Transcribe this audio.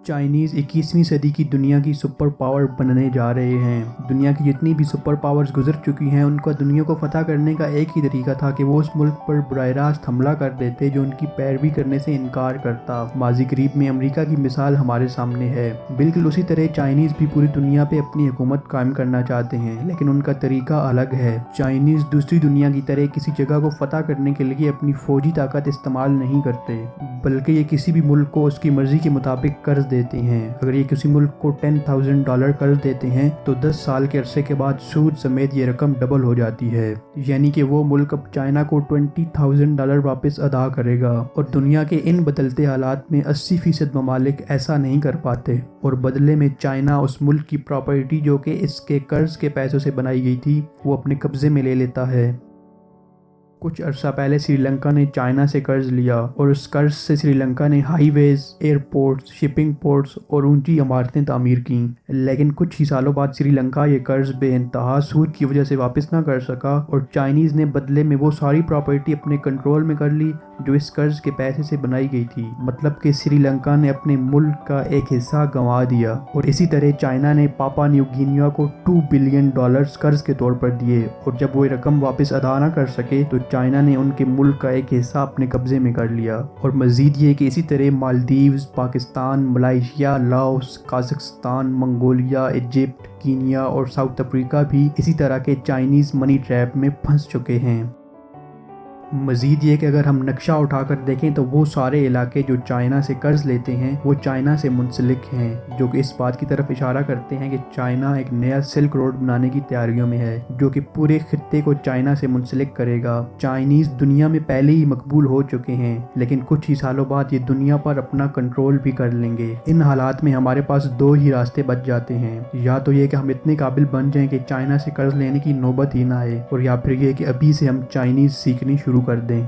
Chinese 21वीं सदी की दुनिया की सुपर पावर बनने जा रहे हैं। दुनिया की जितनी भी सुपर पावर्स गुजर चुकी हैं उनका दुनिया को फतह करने का एक ही तरीका था कि वो उस मुल्क पर बराह रास्त हमला कर देते जो उनकी पैरवी करने से इनकार करता। माजी करीब में अमेरिका की मिसाल हमारे सामने है। बिल्कुल उसी तरह चाइनीज़ भी पूरी दुनिया पे अपनी हुकूमत कायम करना चाहते हैं, लेकिन उनका तरीका अलग है। चाइनीज़ दूसरी दुनिया की तरह किसी जगह को फतह करने के लिए अपनी फौजी ताकत इस्तेमाल नहीं करते, बल्कि ये किसी भी मुल्क को उसकी मर्जी के मुताबिक कर्ज देते हैं। अगर ये किसी मुल्क को $10,000 कर्ज देते हैं तो 10 साल के अरसे के बाद सूद समेत ये रकम डबल हो जाती है, यानी कि वो मुल्क अब चाइना को $20,000 वापस अदा करेगा। और दुनिया के इन बदलते हालात में 80% ममालिक ऐसा नहीं कर पाते और बदले में चाइना उस मुल्क की प्रॉपर्टी जो कि इसके कर्ज के पैसों से बनाई गई थी वो अपने कब्जे में ले लेता है। कुछ अरसा पहले श्रीलंका ने चाइना से कर्ज लिया और उस कर्ज से श्रीलंका ने हाईवेज, एयरपोर्ट्स, शिपिंग पोर्ट्स और ऊंची इमारतें तामीर की। लेकिन कुछ ही सालों बाद श्रीलंका ये कर्ज बेइंतहा सूद की वजह से वापस ना कर सका और चाइनीज़ ने बदले में वो सारी प्रॉपर्टी अपने कंट्रोल में कर ली जो इस कर्ज के पैसे से बनाई गई थी। मतलब कि श्रीलंका ने अपने मुल्क का एक हिस्सा गंवा दिया। और इसी तरह चाइना ने पापा न्यू गिनिया को $2 बिलियन कर्ज के तौर पर दिए और जब वो रकम वापस अदा ना कर सके तो चाइना ने उनके मुल्क का एक हिस्सा अपने कब्जे में कर लिया। और मजीद ये कि इसी तरह Maldives, Pakistan, Malaysia, Laos, Kazakhstan, Mongolia, Egypt, Kenya और साउथ अफ्रीका भी इसी तरह के चाइनीज़ मनी ट्रैप में फंस चुके हैं। मज़ीद ये कि अगर हम नक्शा उठाकर देखें तो वो सारे इलाके जो चाइना से कर्ज लेते हैं वो चाइना से मुंसलिक हैं, जो कि इस बात की तरफ इशारा करते हैं कि चाइना एक नया सिल्क रोड बनाने की तैयारियों में है जो कि पूरे खित्ते को चाइना से मुंसलिक करेगा। चाइनीज़ दुनिया में पहले ही मकबूल हो चुके हैं, लेकिन कुछ ही सालों बाद ये दुनिया पर अपना कंट्रोल भी कर लेंगे। इन हालात में हमारे पास दो ही रास्ते बच जाते हैं, या तो ये कि हम इतने काबिल बन जाएं कि चाइना से कर्ज लेने की नौबत ही ना आए, और या फिर ये कि अभी से हम चाइनीज़ सीखनी शुरू कर दें।